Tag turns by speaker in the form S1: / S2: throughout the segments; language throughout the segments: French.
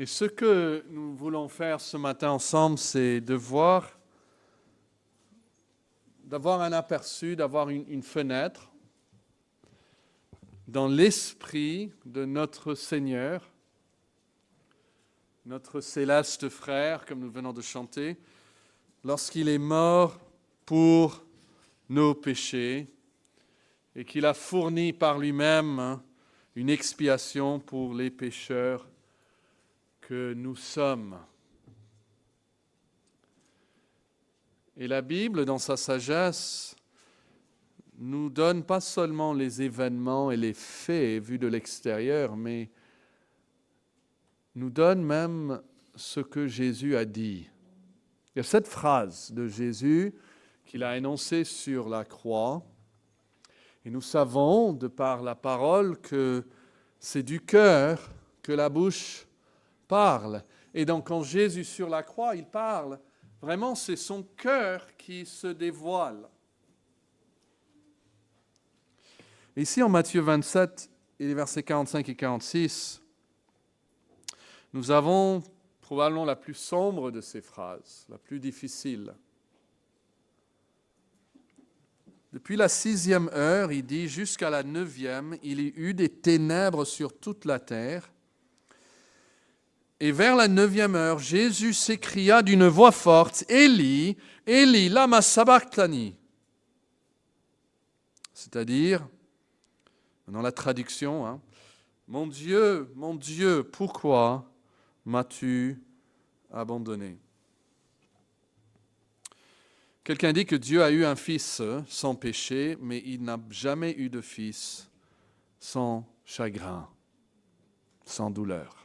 S1: Et ce que nous voulons faire ce matin ensemble, c'est d'avoir un aperçu, d'avoir une fenêtre dans l'esprit de notre Seigneur, notre céleste frère, comme nous venons de chanter, lorsqu'il est mort pour nos péchés et qu'il a fourni par lui-même une expiation pour les pécheurs que nous sommes. Et la Bible, dans sa sagesse, nous donne pas seulement les événements et les faits vus de l'extérieur, mais nous donne même ce que Jésus a dit. Il y a cette phrase de Jésus qu'il a énoncée sur la croix, et nous savons, de par la parole, que c'est du cœur que la bouche parle. Et donc, quand Jésus sur la croix, il parle, vraiment, c'est son cœur qui se dévoile. Ici, en Matthieu 27, et les versets 45 et 46, nous avons probablement la plus sombre de ces phrases, la plus difficile. Depuis la 6e heure, il dit, jusqu'à la 9e, il y eut des ténèbres sur toute la terre. Et vers la 9e heure, Jésus s'écria d'une voix forte, « Élie, Élie, lama sabachthani » c'est-à-dire, dans la traduction, mon Dieu, pourquoi m'as-tu abandonné ?» Quelqu'un dit que Dieu a eu un fils sans péché, mais il n'a jamais eu de fils sans chagrin, sans douleur.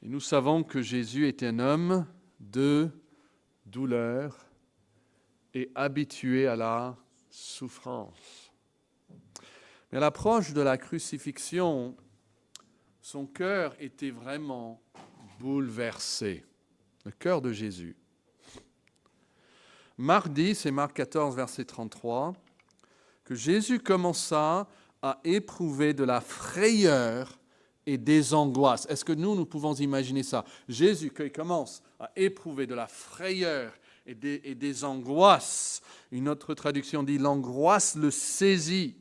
S1: Et nous savons que Jésus est un homme de douleur et habitué à la souffrance. Mais à l'approche de la crucifixion, son cœur était vraiment bouleversé. Le cœur de Jésus. Marc dit, c'est Marc 14, verset 33, que Jésus commença à éprouver de la frayeur et des angoisses. Est-ce que nous pouvons imaginer ça? Jésus qui commence à éprouver de la frayeur et des angoisses. Une autre traduction dit, l'angoisse le saisit.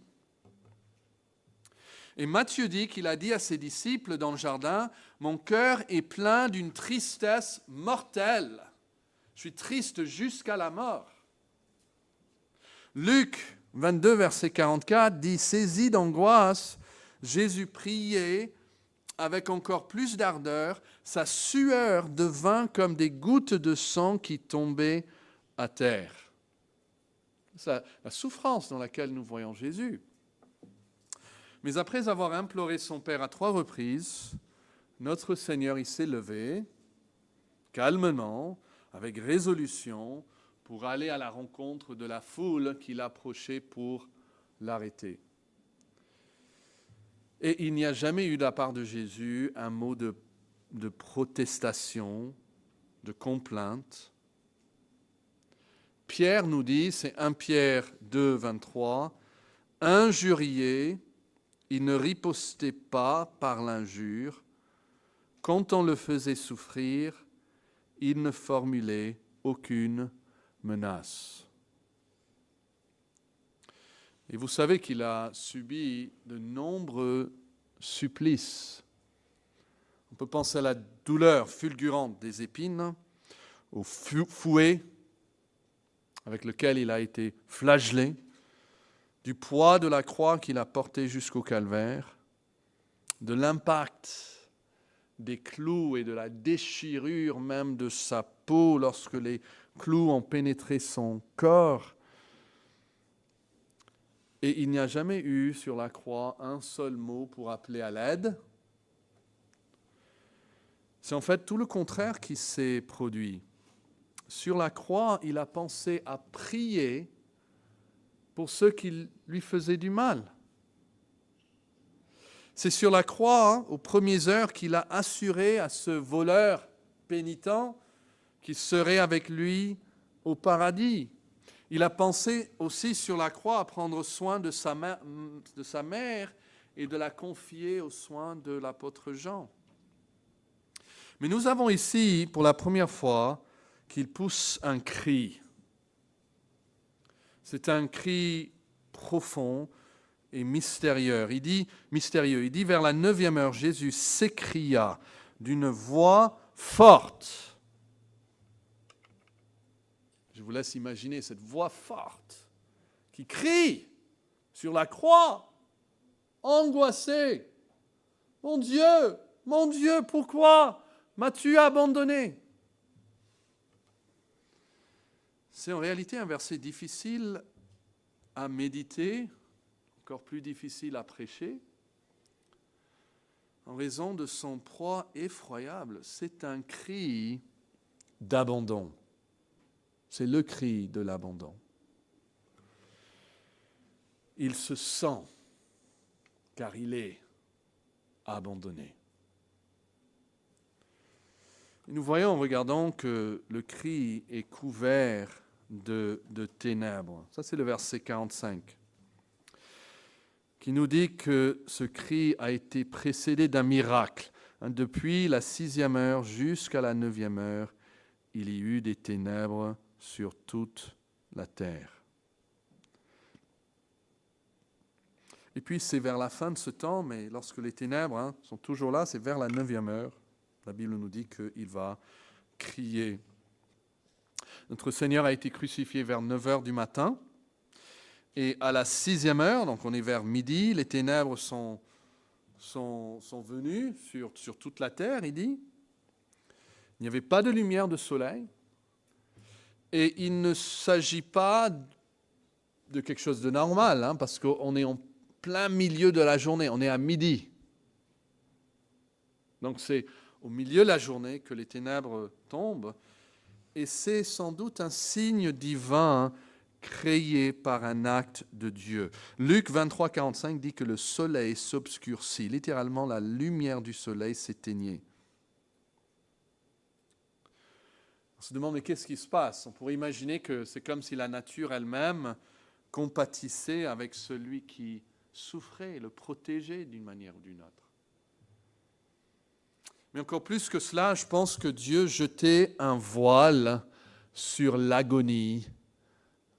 S1: Et Matthieu dit qu'il a dit à ses disciples dans le jardin, « Mon cœur est plein d'une tristesse mortelle. Je suis triste jusqu'à la mort. » Luc 22, verset 44 dit, « Saisi d'angoisse, Jésus priait avec encore plus d'ardeur, sa sueur devint comme des gouttes de sang qui tombaient à terre. » C'est la souffrance dans laquelle nous voyons Jésus. Mais après avoir imploré son Père à 3 reprises, notre Seigneur il s'est levé, calmement, avec résolution, pour aller à la rencontre de la foule qui l'approchait pour l'arrêter. Et il n'y a jamais eu de la part de Jésus un mot de protestation, de complainte. Pierre nous dit, c'est 1 Pierre 2, 23, « Injurié, il ne ripostait pas par l'injure. Quand on le faisait souffrir, il ne formulait aucune menace. » Et vous savez qu'il a subi de nombreux supplices. On peut penser à la douleur fulgurante des épines, au fouet avec lequel il a été flagellé, du poids de la croix qu'il a porté jusqu'au calvaire, de l'impact des clous et de la déchirure même de sa peau lorsque les clous ont pénétré son corps. Et il n'y a jamais eu sur la croix un seul mot pour appeler à l'aide. C'est en fait tout le contraire qui s'est produit. Sur la croix, il a pensé à prier pour ceux qui lui faisaient du mal. C'est sur la croix, aux premières heures, qu'il a assuré à ce voleur pénitent qu'il serait avec lui au paradis. Il a pensé aussi sur la croix à prendre soin de sa mère et de la confier aux soins de l'apôtre Jean. Mais nous avons ici, pour la première fois, qu'il pousse un cri. C'est un cri profond et mystérieux. Il dit, vers la 9e heure, Jésus s'écria d'une voix forte. Je vous laisse imaginer cette voix forte qui crie sur la croix, angoissée. Mon Dieu, pourquoi m'as-tu abandonné? C'est en réalité un verset difficile à méditer, encore plus difficile à prêcher, en raison de son poids effroyable. C'est un cri d'abandon. C'est le cri de l'abandon. Il se sent, car il est abandonné. Et nous voyons en regardant que le cri est couvert de ténèbres. Ça, c'est le verset 45, qui nous dit que ce cri a été précédé d'un miracle. Depuis la 6e heure jusqu'à la 9e heure, il y eut des ténèbres sur toute la terre. Et puis c'est vers la fin de ce temps, mais lorsque les ténèbres sont toujours là, c'est vers la 9e heure. La Bible nous dit qu'il va crier. Notre Seigneur a été crucifié vers 9 heures du matin. Et à la 6e heure, donc on est vers midi, les ténèbres sont venues sur toute la terre, il dit. Il n'y avait pas de lumière de soleil. Et il ne s'agit pas de quelque chose de normal, parce qu'on est en plein milieu de la journée, on est à midi. Donc c'est au milieu de la journée que les ténèbres tombent. Et c'est sans doute un signe divin créé par un acte de Dieu. Luc 23, 45 dit que le soleil s'obscurcit. Littéralement, la lumière du soleil s'éteignait. On se demande, mais qu'est-ce qui se passe? On pourrait imaginer que c'est comme si la nature elle-même compatissait avec celui qui souffrait, le protégeait d'une manière ou d'une autre. Mais encore plus que cela, je pense que Dieu jetait un voile sur l'agonie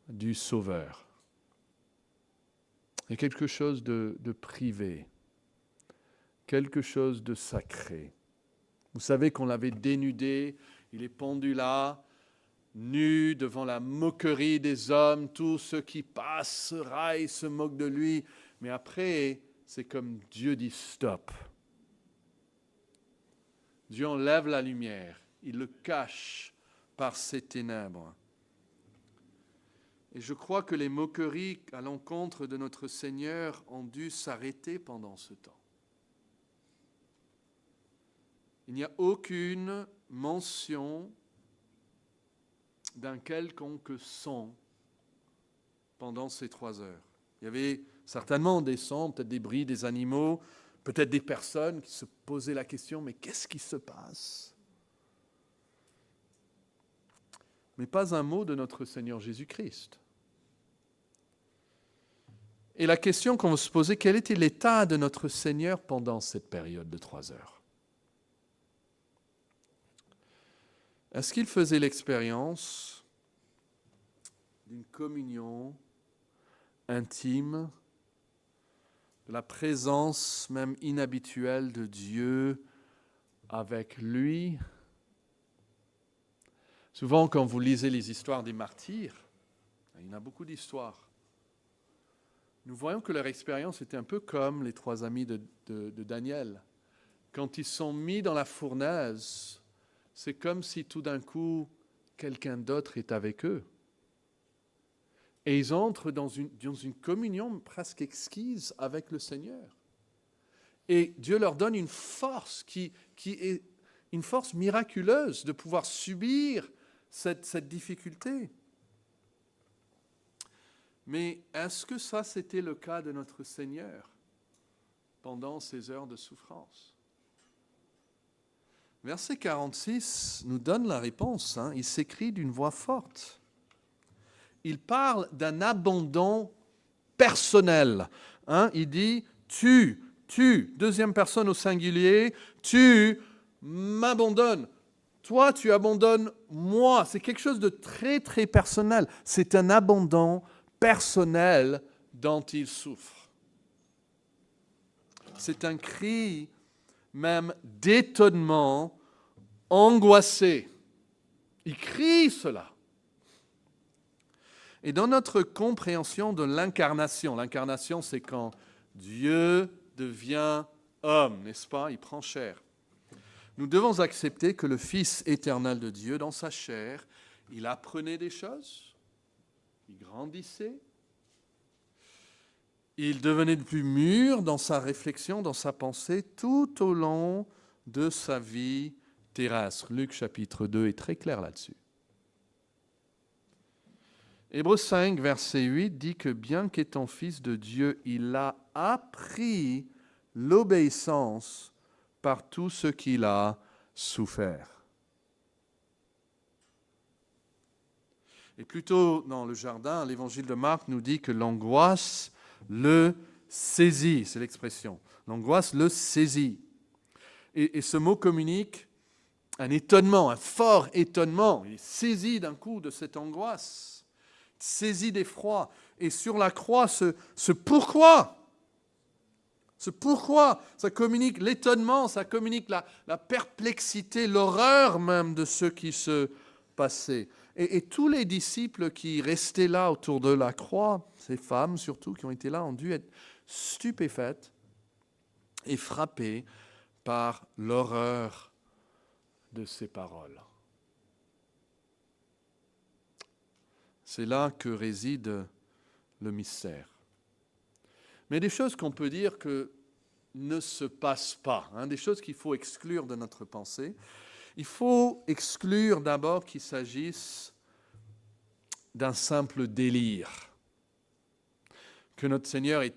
S1: du Sauveur. Il y a quelque chose de privé, quelque chose de sacré. Vous savez qu'on l'avait dénudé, il est pendu là, nu devant la moquerie des hommes, tous ceux qui passent se raillent, se moquent de lui. Mais après, c'est comme Dieu dit stop. Dieu enlève la lumière, il le cache par ses ténèbres. Et je crois que les moqueries à l'encontre de notre Seigneur ont dû s'arrêter pendant ce temps. Il n'y a aucune mention d'un quelconque son pendant ces 3 heures. Il y avait certainement des sons, peut-être des bruits des animaux, peut-être des personnes qui se posaient la question, mais qu'est-ce qui se passe? Mais pas un mot de notre Seigneur Jésus-Christ. Et la question qu'on va se poser, quel était l'état de notre Seigneur pendant cette période de 3 heures? Est-ce qu'il faisait l'expérience d'une communion intime, de la présence même inhabituelle de Dieu avec lui? Souvent, quand vous lisez les histoires des martyrs, il y en a beaucoup d'histoires, nous voyons que leur expérience était un peu comme les 3 amis de Daniel. Quand ils sont mis dans la fournaise, c'est comme si tout d'un coup, quelqu'un d'autre est avec eux. Et ils entrent dans une communion presque exquise avec le Seigneur. Et Dieu leur donne une force qui est une force miraculeuse de pouvoir subir cette difficulté. Mais est-ce que ça, c'était le cas de notre Seigneur pendant ces heures de souffrance? Verset 46 nous donne la réponse. Il s'écrie d'une voix forte. Il parle d'un abandon personnel. Il dit, tu, deuxième personne au singulier, tu m'abandonnes. Toi, tu abandonnes moi. C'est quelque chose de très, très personnel. C'est un abandon personnel dont il souffre. C'est un cri même d'étonnement, angoissé. Il crie cela. Et dans notre compréhension de l'incarnation, c'est quand Dieu devient homme, n'est-ce pas? Il prend chair. Nous devons accepter que le Fils éternel de Dieu, dans sa chair, il apprenait des choses, il grandissait, il devenait de plus mûr dans sa réflexion, dans sa pensée, tout au long de sa vie terrestre. Luc chapitre 2 est très clair là-dessus. Hébreux 5, verset 8 dit que bien qu'étant fils de Dieu, il a appris l'obéissance par tout ce qu'il a souffert. Et plutôt dans le jardin, l'évangile de Marc nous dit que l'angoisse le saisit, c'est l'expression. L'angoisse le saisit. Et ce mot communique un étonnement, un fort étonnement. Il est saisi d'un coup de cette angoisse, saisi d'effroi. Et sur la croix, ce pourquoi, ça communique l'étonnement, ça communique la perplexité, l'horreur même de ce qui se passait. Et tous les disciples qui restaient là autour de la croix, ces femmes surtout qui ont été là, ont dû être stupéfaites et frappées par l'horreur de ces paroles. C'est là que réside le mystère. Mais des choses qu'on peut dire que ne se passent pas, des choses qu'il faut exclure de notre pensée. Il faut exclure d'abord qu'il s'agisse d'un simple délire, que notre Seigneur il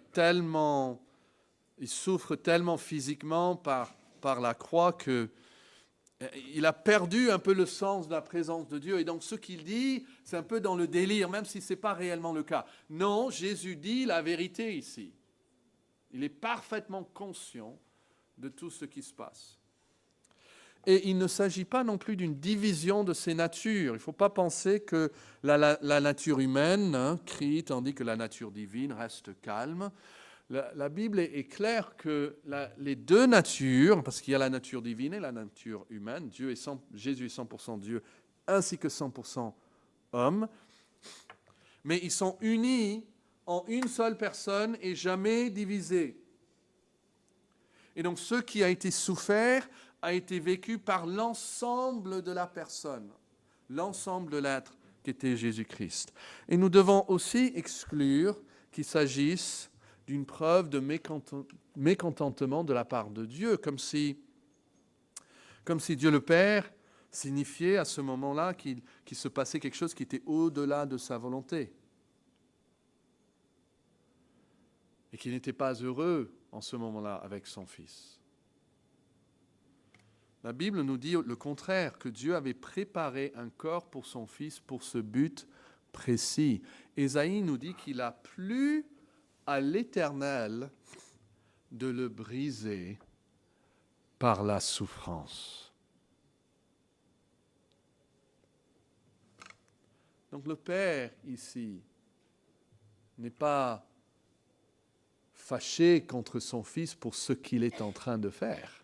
S1: souffre tellement physiquement par la croix qu'il a perdu un peu le sens de la présence de Dieu. Et donc ce qu'il dit, c'est un peu dans le délire, même si ce n'est pas réellement le cas. Non, Jésus dit la vérité ici. Il est parfaitement conscient de tout ce qui se passe. Et il ne s'agit pas non plus d'une division de ces natures. Il ne faut pas penser que la nature humaine crie tandis que la nature divine reste calme. La Bible est claire que les deux natures, parce qu'il y a la nature divine et la nature humaine, Jésus est 100% Dieu ainsi que 100% homme, mais ils sont unis en une seule personne et jamais divisés. Et donc ce qui a été souffert a été vécu par l'ensemble de la personne, l'ensemble de l'être qu'était Jésus-Christ. Et nous devons aussi exclure qu'il s'agisse d'une preuve de mécontentement de la part de Dieu, comme si Dieu le Père signifiait à ce moment-là qu'il se passait quelque chose qui était au-delà de sa volonté et qu'il n'était pas heureux en ce moment-là avec son Fils. La Bible nous dit le contraire, que Dieu avait préparé un corps pour son Fils pour ce but précis. Ésaïe nous dit qu'il a plu à l'Éternel de le briser par la souffrance. Donc le Père ici n'est pas fâché contre son Fils pour ce qu'il est en train de faire.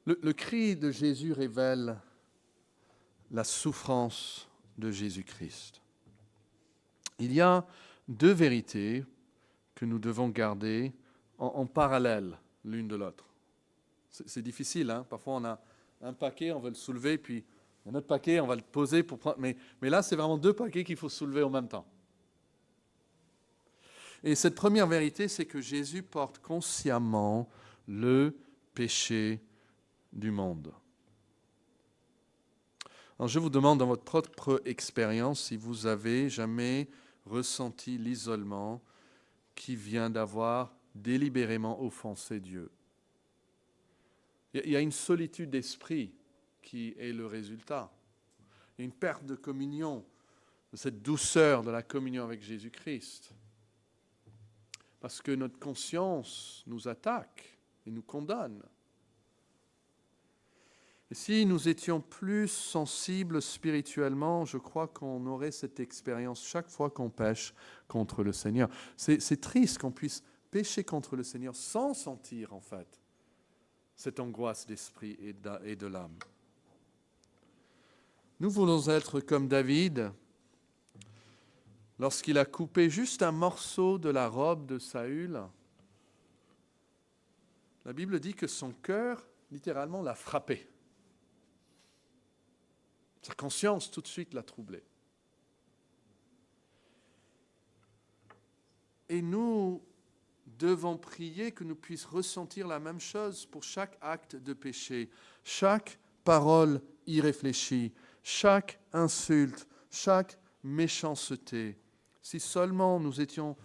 S1: Le cri de Jésus révèle la souffrance de Jésus-Christ. Il y a deux vérités que nous devons garder en parallèle l'une de l'autre. C'est difficile, Parfois on a un paquet, on veut le soulever, puis un autre paquet, on va le poser pour prendre. Mais là, c'est vraiment deux paquets qu'il faut soulever en même temps. Et cette première vérité, c'est que Jésus porte consciemment le péché du monde. Alors je vous demande dans votre propre expérience si vous avez jamais ressenti l'isolement qui vient d'avoir délibérément offensé Dieu. Il y a une solitude d'esprit qui est le résultat. Il y a une perte de communion, de cette douceur de la communion avec Jésus-Christ. parce que notre conscience nous attaque et nous condamne. Et si nous étions plus sensibles spirituellement, je crois qu'on aurait cette expérience chaque fois qu'on pêche contre le Seigneur. C'est triste qu'on puisse pécher contre le Seigneur sans sentir, en fait, cette angoisse d'esprit et de l'âme. Nous voulons être comme David, lorsqu'il a coupé juste un morceau de la robe de Saül. La Bible dit que son cœur, littéralement, l'a frappé. Sa conscience, tout de suite, l'a troublé. Et nous devons prier que nous puissions ressentir la même chose pour chaque acte de péché, chaque parole irréfléchie, chaque insulte, chaque méchanceté. Si seulement nous étions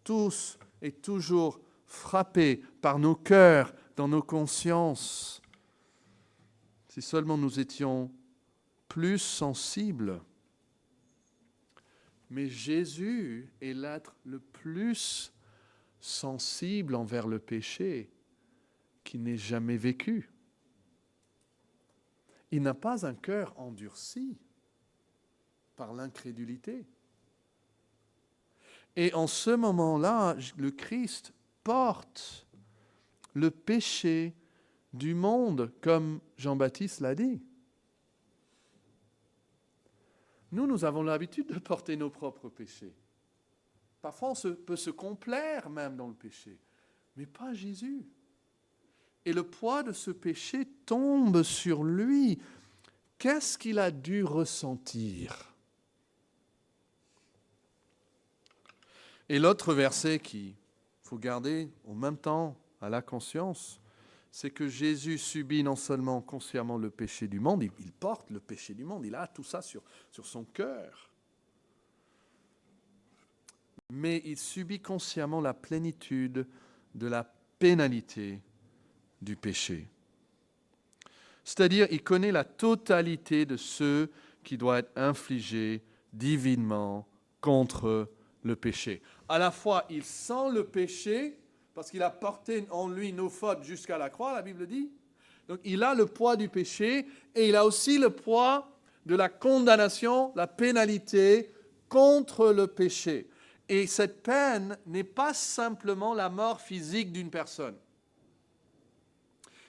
S1: tous et toujours frappés par nos cœurs, dans nos consciences, si seulement nous étions plus sensibles. Mais Jésus est l'être le plus sensible envers le péché qui n'ait jamais vécu. Il n'a pas un cœur endurci par l'incrédulité. Et en ce moment-là, le Christ porte le péché du monde, comme Jean-Baptiste l'a dit. Nous avons l'habitude de porter nos propres péchés. Parfois, on peut se complaire même dans le péché, mais pas Jésus. Et le poids de ce péché tombe sur lui. Qu'est-ce qu'il a dû ressentir? Et l'autre verset qu'il faut garder en même temps à la conscience, c'est que Jésus subit non seulement consciemment le péché du monde, il porte le péché du monde, il a tout ça sur son cœur, mais il subit consciemment la plénitude de la pénalité du péché. C'est-à-dire, il connaît la totalité de ce qui doit être infligé divinement contre le péché. À la fois, il sent le péché, parce qu'il a porté en lui nos fautes jusqu'à la croix, la Bible dit. Donc il a le poids du péché et il a aussi le poids de la condamnation, la pénalité contre le péché. Et cette peine n'est pas simplement la mort physique d'une personne.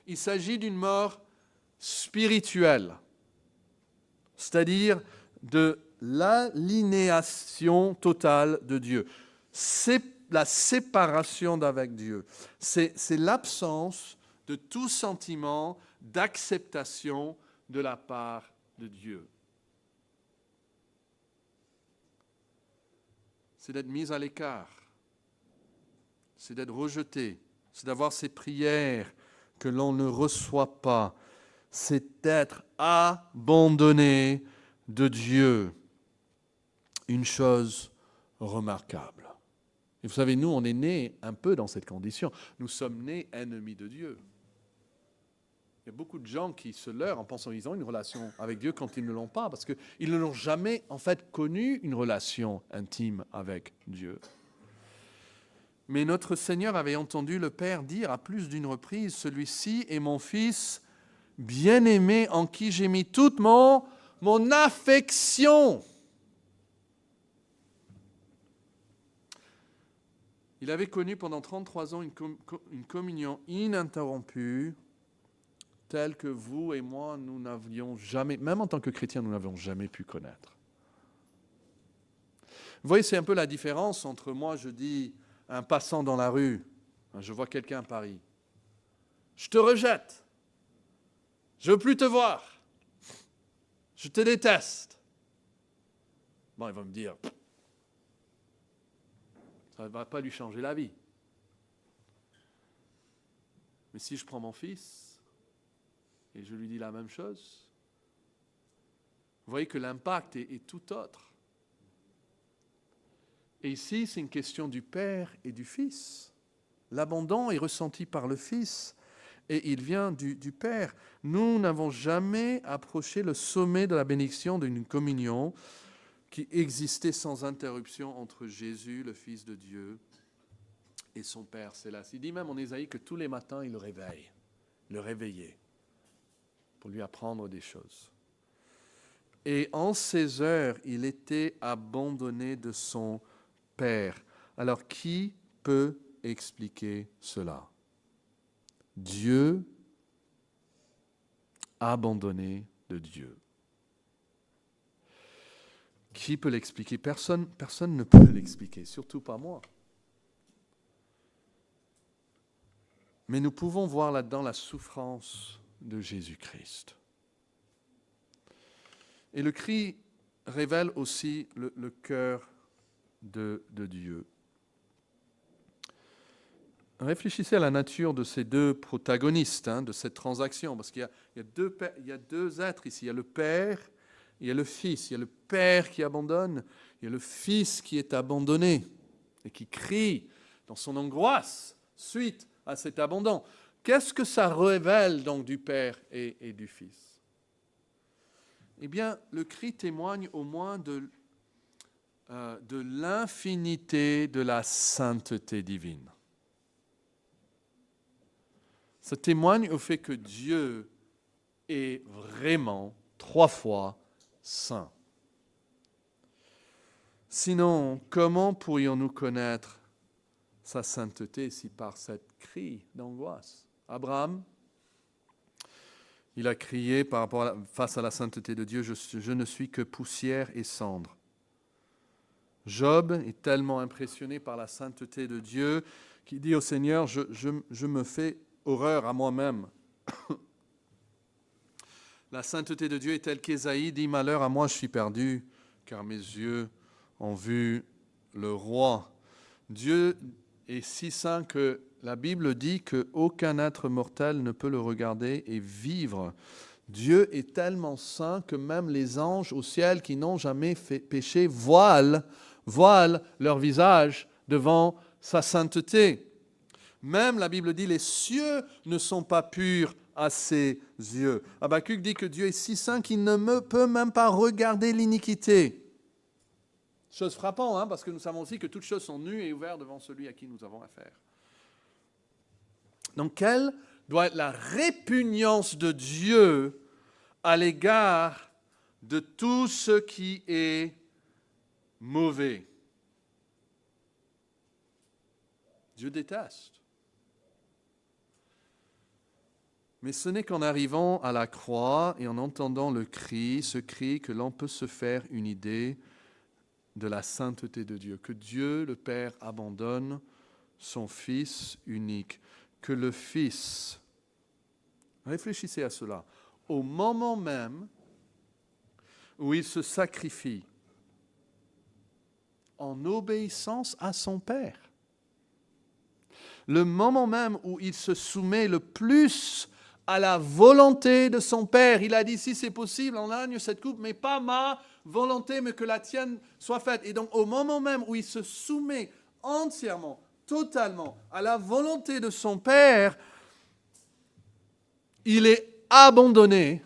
S1: Il s'agit d'une mort spirituelle, c'est-à-dire de l'aliénation totale de Dieu. C'est la séparation d'avec Dieu. C'est l'absence de tout sentiment d'acceptation de la part de Dieu. C'est d'être mis à l'écart. C'est d'être rejeté. C'est d'avoir ces prières que l'on ne reçoit pas. C'est d'être abandonné de Dieu. Une chose remarquable. Et vous savez, nous, on est nés un peu dans cette condition. Nous sommes nés ennemis de Dieu. Il y a beaucoup de gens qui se leurrent en pensant qu'ils ont une relation avec Dieu quand ils ne l'ont pas, parce qu'ils ne l'ont jamais, en fait, connu une relation intime avec Dieu. Mais notre Seigneur avait entendu le Père dire à plus d'une reprise, « Celui-ci est mon Fils bien-aimé en qui j'ai mis toute mon affection. » Il avait connu pendant 33 ans une communion ininterrompue, telle que vous et moi, nous n'avions jamais, même en tant que chrétiens, nous n'avions jamais pu connaître. Vous voyez, c'est un peu la différence entre moi, je dis à un passant dans la rue, je vois quelqu'un à Paris, je te rejette, je ne veux plus te voir, je te déteste. Bon, il va me dire, ça ne va pas lui changer la vie. Mais si je prends mon fils et je lui dis la même chose, vous voyez que l'impact est tout autre. Et ici, c'est une question du Père et du Fils. L'abandon est ressenti par le Fils et il vient du Père. Nous n'avons jamais approché le sommet de la bénédiction d'une communion qui existait sans interruption entre Jésus, le Fils de Dieu, et son Père céleste. Il dit même en Ésaïe que tous les matins, il le réveillait pour lui apprendre des choses. Et en ces heures, il était abandonné de son Père. Alors, qui peut expliquer cela? Dieu abandonné de Dieu. Qui peut l'expliquer? Personne ne peut l'expliquer, surtout pas moi. Mais nous pouvons voir là-dedans la souffrance de Jésus-Christ. Et le cri révèle aussi le cœur de Dieu. Réfléchissez à la nature de ces deux protagonistes de cette transaction, parce qu'il y a deux êtres ici. Il y a le Père, il y a le Fils. Il y a le Père qui abandonne, il y a le Fils qui est abandonné et qui crie dans son angoisse suite à cet abandon. Qu'est-ce que ça révèle donc du Père et du Fils? Eh bien, le cri témoigne au moins de l'infinité de la sainteté divine. Ça témoigne au fait que Dieu est vraiment 3 fois saint. Sinon, comment pourrions-nous connaître sa sainteté si par cette cri d'angoisse? Abraham, il a crié face à la sainteté de Dieu, je ne suis que poussière et cendre. Job est tellement impressionné par la sainteté de Dieu qu'il dit au Seigneur, je me fais horreur à moi-même. La sainteté de Dieu est telle qu'Ésaïe dit, malheur à moi, je suis perdu, car mes yeux ont vu le roi. Dieu est si saint que la Bible dit qu'aucun être mortel ne peut le regarder et vivre. Dieu est tellement saint que même les anges au ciel qui n'ont jamais fait péché voilent leur visage devant sa sainteté. Même la Bible dit les cieux ne sont pas purs à ses yeux. Habakkuk dit que Dieu est si saint qu'il ne peut même pas regarder l'iniquité. Chose frappante, parce que nous savons aussi que toutes choses sont nues et ouvertes devant celui à qui nous avons affaire. Donc, quelle doit être la répugnance de Dieu à l'égard de tout ce qui est mauvais? Dieu déteste. Mais ce n'est qu'en arrivant à la croix et en entendant ce cri, que l'on peut se faire une idée de la sainteté de Dieu, que Dieu, le Père, abandonne son Fils unique, que le Fils, réfléchissez à cela, au moment même où il se sacrifie en obéissance à son Père, le moment même où il se soumet le plus à la volonté de son Père. Il a dit, si c'est possible, en agneau cette coupe, mais pas ma volonté, mais que la tienne soit faite. Et donc, au moment même où il se soumet entièrement, totalement, à la volonté de son Père, il est abandonné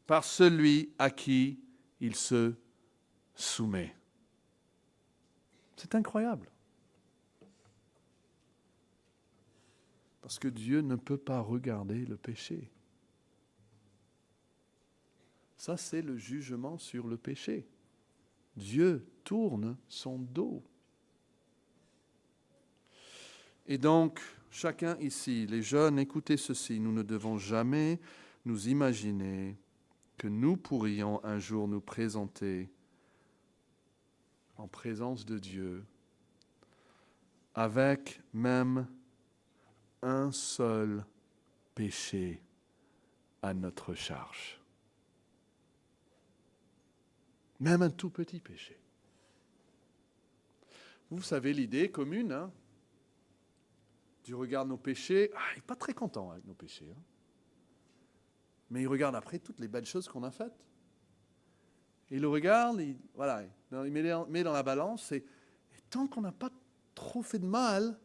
S1: par celui à qui il se soumet. C'est incroyable. Parce que Dieu ne peut pas regarder le péché. Ça, c'est le jugement sur le péché. Dieu tourne son dos. Et donc, chacun ici, les jeunes, écoutez ceci, nous ne devons jamais nous imaginer que nous pourrions un jour nous présenter en présence de Dieu avec même un seul péché à notre charge. Même un tout petit péché. Vous savez l'idée commune, Dieu regarde nos péchés, il n'est pas très content avec nos péchés. Mais il regarde après toutes les belles choses qu'on a faites. Il le regarde, il met dans la balance, et tant qu'on n'a pas trop fait de mal,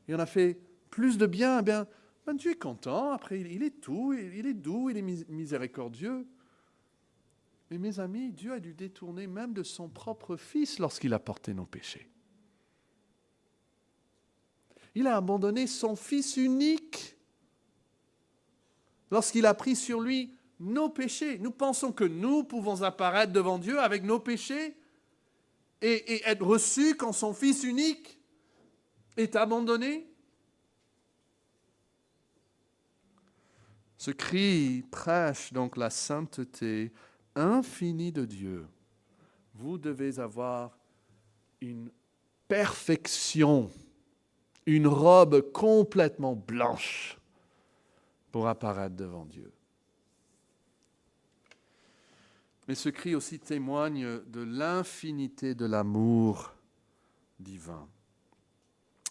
S1: et on a fait plus de bien, Dieu est content, après il est doux, il est miséricordieux. Mais mes amis, Dieu a dû détourner même de son propre Fils lorsqu'il a porté nos péchés. Il a abandonné son Fils unique lorsqu'il a pris sur lui nos péchés. Nous pensons que nous pouvons apparaître devant Dieu avec nos péchés et être reçus quand son Fils unique est abandonné. Ce cri prêche donc la sainteté infinie de Dieu. Vous devez avoir une perfection, une robe complètement blanche pour apparaître devant Dieu. Mais ce cri aussi témoigne de l'infinité de l'amour divin.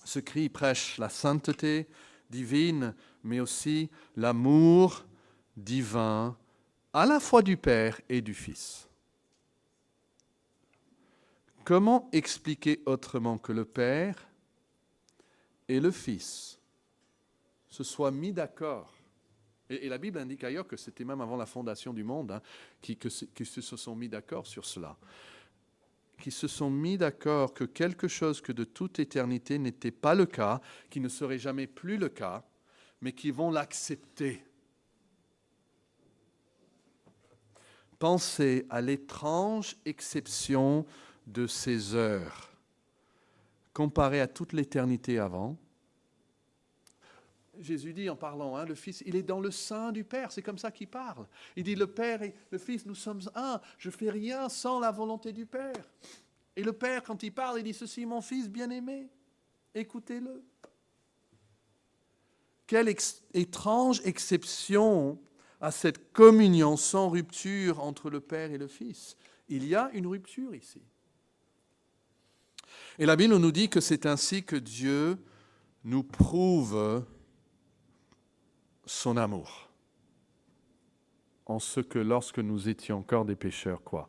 S1: Ce cri prêche la sainteté divine, mais aussi l'amour divin, à la fois du Père et du Fils. Comment expliquer autrement que le Père et le Fils se soient mis d'accord? Et la Bible indique ailleurs que c'était même avant la fondation du monde, qu'ils se sont mis d'accord sur cela. Qui se sont mis d'accord que quelque chose que de toute éternité n'était pas le cas, qui ne serait jamais plus le cas, mais qui vont l'accepter. Pensez à l'étrange exception de ces heures, comparée à toute l'éternité avant. Jésus dit en parlant, le Fils, il est dans le sein du Père, c'est comme ça qu'il parle. Il dit, le Père et le Fils, nous sommes un, je ne fais rien sans la volonté du Père. Et le Père, quand il parle, il dit, ceci est mon Fils bien-aimé, écoutez-le. Quelle étrange exception à cette communion sans rupture entre le Père et le Fils. Il y a une rupture ici. Et la Bible nous dit que c'est ainsi que Dieu nous prouve son amour. En ce que lorsque nous étions encore des pécheurs, quoi?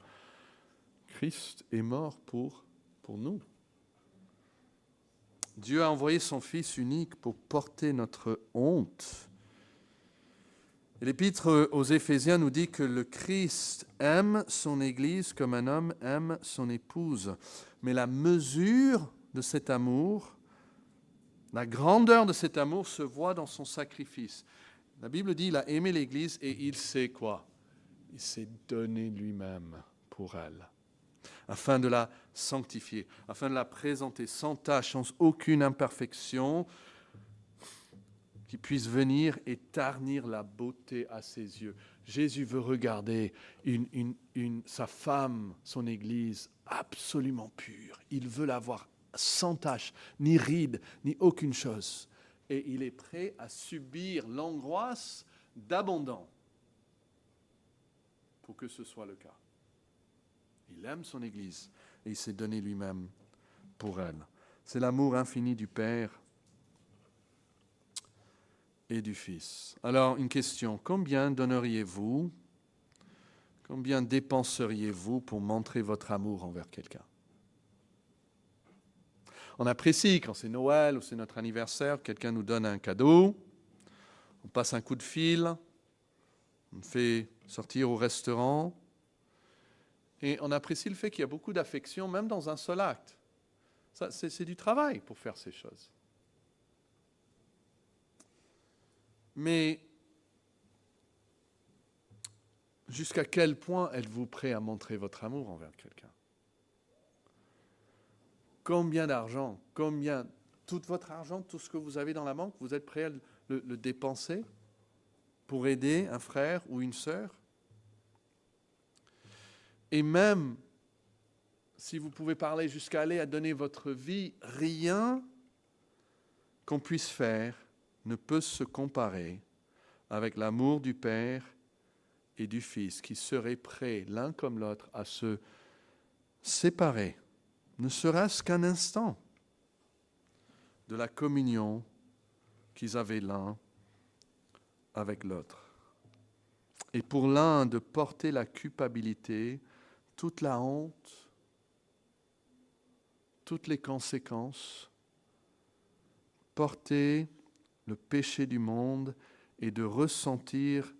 S1: Christ est mort pour nous. Dieu a envoyé son Fils unique pour porter notre honte. Et l'Épître aux Éphésiens nous dit que le Christ aime son Église comme un homme aime son épouse. Mais la mesure de cet amour, la grandeur de cet amour se voit dans son sacrifice. La Bible dit qu'il a aimé l'Église et il s'est quoi? Il s'est donné lui-même pour elle, afin de la sanctifier, afin de la présenter sans tache, sans aucune imperfection, qui puisse venir et tarnir la beauté à ses yeux. Jésus veut regarder sa femme, son Église, absolument pure. Il veut la voir sans tache, ni ride, ni aucune chose. Et il est prêt à subir l'angoisse d'abandon pour que ce soit le cas. Il aime son Église et il s'est donné lui-même pour elle. C'est l'amour infini du Père et du Fils. Alors, une question. Combien donneriez-vous, combien dépenseriez-vous pour montrer votre amour envers quelqu'un? On apprécie quand c'est Noël ou c'est notre anniversaire, quelqu'un nous donne un cadeau, on passe un coup de fil, on fait sortir au restaurant, et on apprécie le fait qu'il y a beaucoup d'affection, même dans un seul acte. Ça, c'est du travail pour faire ces choses. Mais jusqu'à quel point êtes-vous prêt à montrer votre amour envers quelqu'un? Combien d'argent, tout votre argent, tout ce que vous avez dans la banque, vous êtes prêt à le dépenser pour aider un frère ou une sœur? Et même si vous pouvez parler jusqu'à aller à donner votre vie, rien qu'on puisse faire ne peut se comparer avec l'amour du Père et du Fils qui seraient prêts l'un comme l'autre à se séparer, ne serait-ce qu'un instant, de la communion qu'ils avaient l'un avec l'autre. Et pour l'un de porter la culpabilité, toute la honte, toutes les conséquences, porter le péché du monde et de ressentir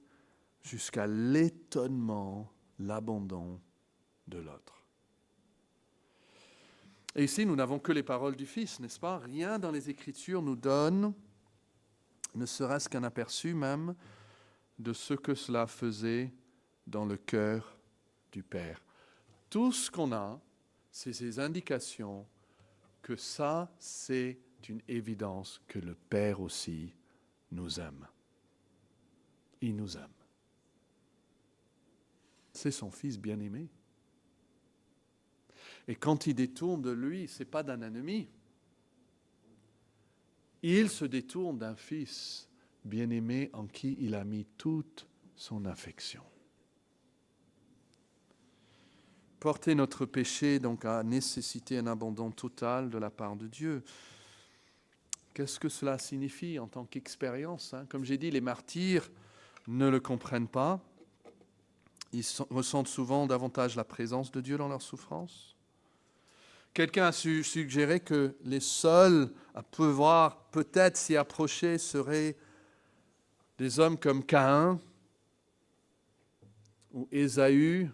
S1: jusqu'à l'étonnement l'abandon de l'autre. Et ici, nous n'avons que les paroles du Fils, n'est-ce pas? Rien dans les Écritures nous donne, ne serait-ce qu'un aperçu même, de ce que cela faisait dans le cœur du Père. Tout ce qu'on a, c'est ces indications que ça, c'est une évidence que le Père aussi nous aime. Il nous aime. C'est son Fils bien-aimé. Et quand il détourne de lui, ce n'est pas d'un ennemi. Il se détourne d'un Fils bien-aimé en qui il a mis toute son affection. Porter notre péché donc a nécessité un abandon total de la part de Dieu. Qu'est-ce que cela signifie en tant qu'expérience? Comme j'ai dit, les martyrs ne le comprennent pas. Ils ressentent souvent davantage la présence de Dieu dans leur souffrance. Quelqu'un a suggéré que les seuls à pouvoir peut-être s'y approcher seraient des hommes comme Caïn ou Ésaü.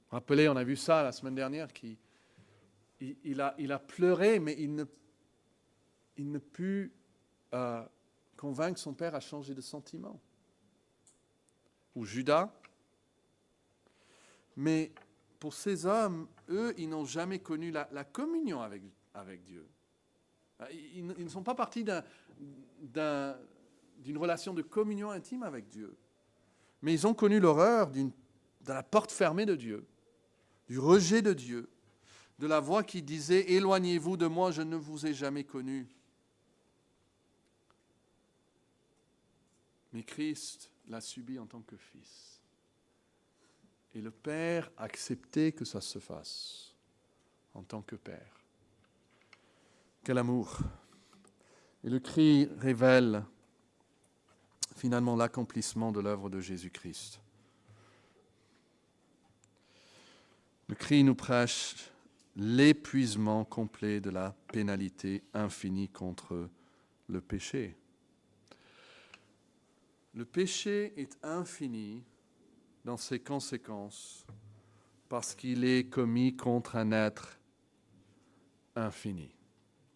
S1: Rappelez, on a vu ça la semaine dernière, il a pleuré, mais il ne put convaincre son père à changer de sentiment. Ou Judas. Mais pour ces hommes, eux, ils n'ont jamais connu la communion avec Dieu. Ils ne sont pas partis d'une relation de communion intime avec Dieu. Mais ils ont connu l'horreur de la porte fermée de Dieu, du rejet de Dieu, de la voix qui disait « Éloignez-vous de moi, je ne vous ai jamais connu ». Mais Christ l'a subi en tant que Fils. Et le Père a accepté que ça se fasse en tant que Père. Quel amour! Et le cri révèle finalement l'accomplissement de l'œuvre de Jésus-Christ. Le cri nous prêche l'épuisement complet de la pénalité infinie contre le péché. Le péché est infini dans ses conséquences parce qu'il est commis contre un être infini.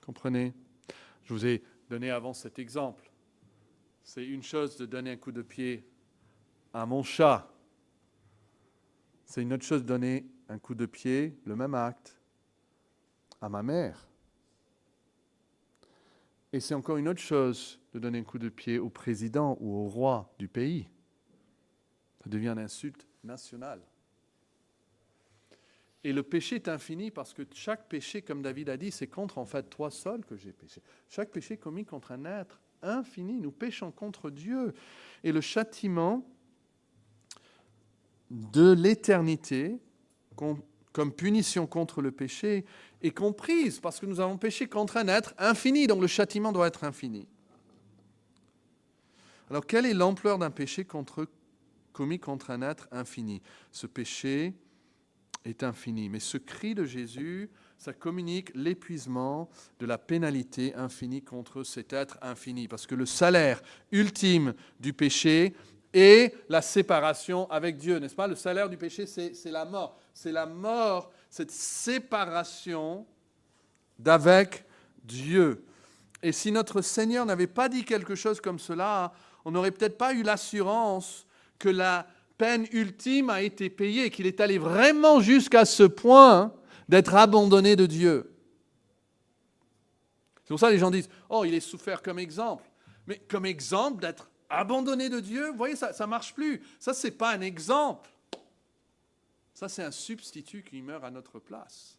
S1: Comprenez? Je vous ai donné avant cet exemple. C'est une chose de donner un coup de pied à mon chat. C'est une autre chose de donner un coup de pied, le même acte, à ma mère. Et c'est encore une autre chose de donner un coup de pied au président ou au roi du pays. Ça devient une insulte nationale. Et le péché est infini parce que chaque péché, comme David a dit, c'est contre en fait toi seul que j'ai péché. Chaque péché commis contre un être infini, nous péchons contre Dieu. Et le châtiment de l'éternité, comme punition contre le péché, est comprise parce que nous avons péché contre un être infini, donc le châtiment doit être infini. Alors, quelle est l'ampleur d'un péché commis contre un être infini? Ce péché est infini, mais ce cri de Jésus, ça communique l'épuisement de la pénalité infinie contre cet être infini, parce que le salaire ultime du péché est la séparation avec Dieu, n'est-ce pas? Le salaire du péché, c'est la mort. C'est la mort, cette séparation d'avec Dieu. Et si notre Seigneur n'avait pas dit quelque chose comme cela, on n'aurait peut-être pas eu l'assurance que la peine ultime a été payée, qu'il est allé vraiment jusqu'à ce point d'être abandonné de Dieu. C'est pour ça que les gens disent « Oh, il est souffert comme exemple ». Mais comme exemple d'être abandonné de Dieu, vous voyez, ça ne marche plus. Ça, ce n'est pas un exemple. Ça, c'est un substitut qui meurt à notre place.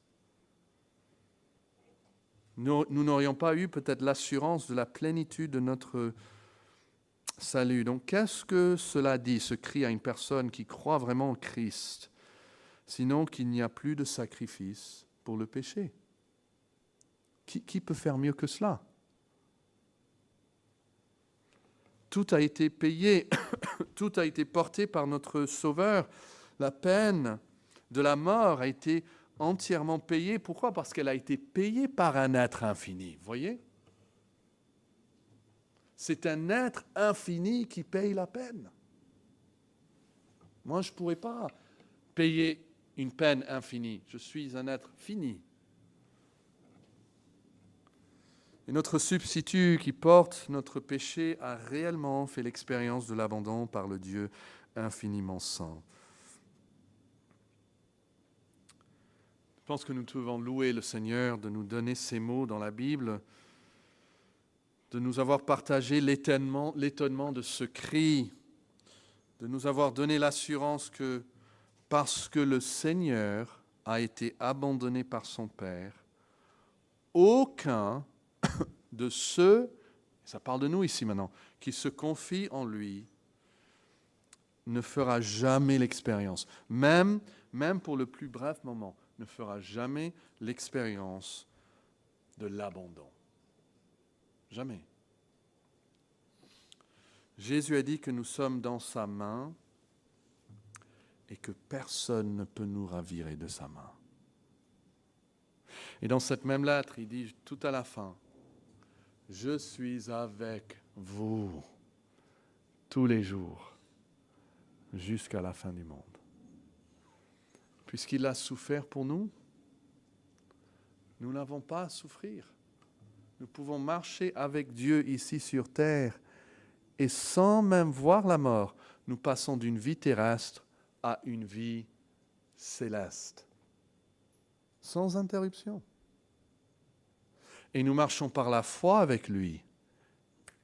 S1: Nous n'aurions pas eu peut-être l'assurance de la plénitude de notre salut. Donc, qu'est-ce que cela dit, ce cri à une personne qui croit vraiment en Christ, sinon qu'il n'y a plus de sacrifice pour le péché? Qui peut faire mieux que cela? Tout a été payé, tout a été porté par notre Sauveur. La peine de la mort a été entièrement payée. Pourquoi? Parce qu'elle a été payée par un être infini. Vous voyez? C'est un être infini qui paye la peine. Moi, je ne pourrais pas payer une peine infinie. Je suis un être fini. Et notre substitut qui porte notre péché a réellement fait l'expérience de l'abandon par le Dieu infiniment saint. Je pense que nous devons louer le Seigneur de nous donner ces mots dans la Bible, de nous avoir partagé l'étonnement de ce cri, de nous avoir donné l'assurance que parce que le Seigneur a été abandonné par son Père, aucun de ceux, ça parle de nous ici maintenant, qui se confient en lui, ne fera jamais l'expérience, même pour le plus bref moment, ne fera jamais l'expérience de l'abandon. Jamais. Jésus a dit que nous sommes dans sa main et que personne ne peut nous ravirer de sa main. Et dans cette même lettre, il dit tout à la fin, « Je suis avec vous tous les jours jusqu'à la fin du monde. » Puisqu'il a souffert pour nous, nous n'avons pas à souffrir. Nous pouvons marcher avec Dieu ici sur terre et sans même voir la mort, nous passons d'une vie terrestre à une vie céleste, sans interruption. Et nous marchons par la foi avec lui,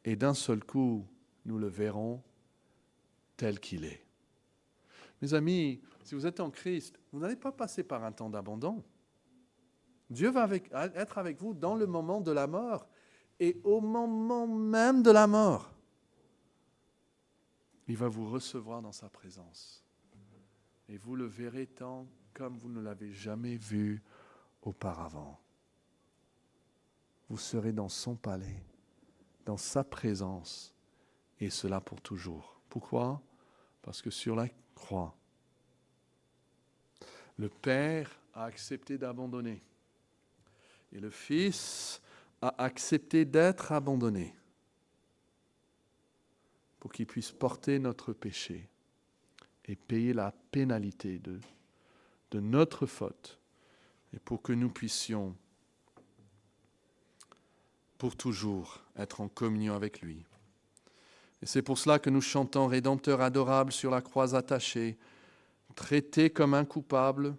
S1: et d'un seul coup, nous le verrons tel qu'il est. Mes amis, si vous êtes en Christ, vous n'allez pas passer par un temps d'abandon. Dieu va être avec vous dans le moment de la mort, et au moment même de la mort, il va vous recevoir dans sa présence. Et vous le verrez tant comme vous ne l'avez jamais vu auparavant. Vous serez dans son palais, dans sa présence, et cela pour toujours. Pourquoi? Parce que sur la croix, le Père a accepté d'abandonner, et le Fils a accepté d'être abandonné, pour qu'il puisse porter notre péché et payer la pénalité de notre faute, et pour que nous puissions pour toujours être en communion avec lui. Et c'est pour cela que nous chantons « Rédempteur adorable sur la croix attachée, traité comme un coupable,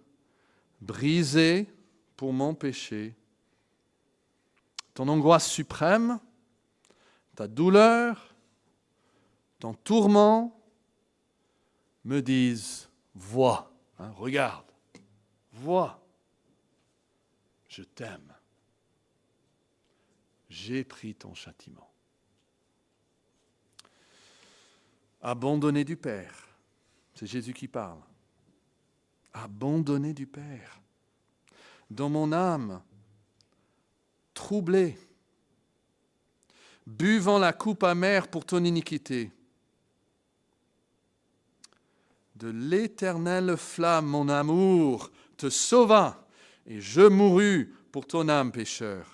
S1: brisé pour mon péché. Ton angoisse suprême, ta douleur, ton tourment me disent « Vois, regarde, vois, je t'aime. J'ai pris ton châtiment. » Abandonné du Père, c'est Jésus qui parle. Abandonné du Père. Dans mon âme, troublée, buvant la coupe amère pour ton iniquité. De l'éternelle flamme, mon amour te sauva, et je mourus pour ton âme pécheur.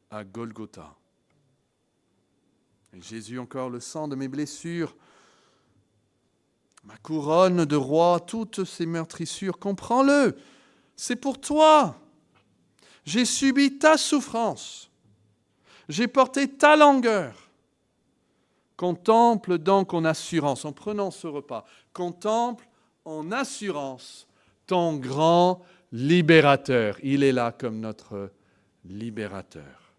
S1: À Golgotha. Et Jésus, encore le sang de mes blessures, ma couronne de roi, toutes ces meurtrissures, comprends-le, c'est pour toi. J'ai subi ta souffrance, j'ai porté ta langueur. Contemple donc en assurance, en prenant ce repas, contemple en assurance ton grand libérateur. Il est là comme notre libérateur.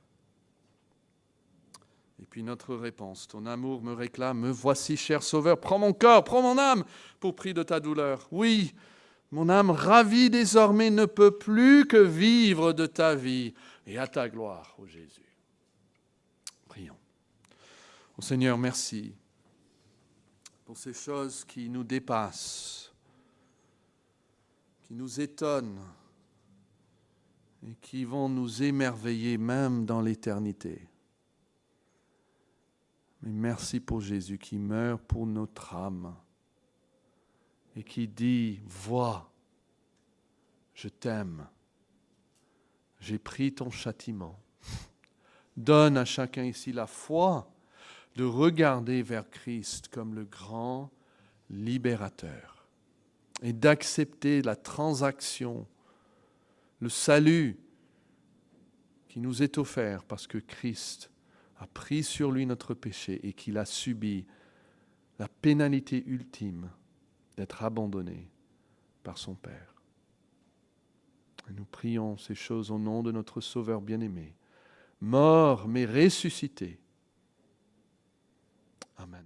S1: Et puis notre réponse, ton amour me réclame, me voici, cher Sauveur, prends mon corps, prends mon âme pour prix de ta douleur. Oui, mon âme ravie désormais ne peut plus que vivre de ta vie et à ta gloire, ô Jésus. Prions. Ô Seigneur, merci pour ces choses qui nous dépassent, qui nous étonnent et qui vont nous émerveiller même dans l'éternité. Mais merci pour Jésus qui meurt pour notre âme et qui dit, vois, je t'aime, j'ai pris ton châtiment. Donne à chacun ici la foi de regarder vers Christ comme le grand libérateur. et d'accepter la transaction, le salut qui nous est offert parce que Christ a pris sur lui notre péché et qu'il a subi la pénalité ultime d'être abandonné par son Père. Et nous prions ces choses au nom de notre Sauveur bien-aimé, mort mais ressuscité. Amen.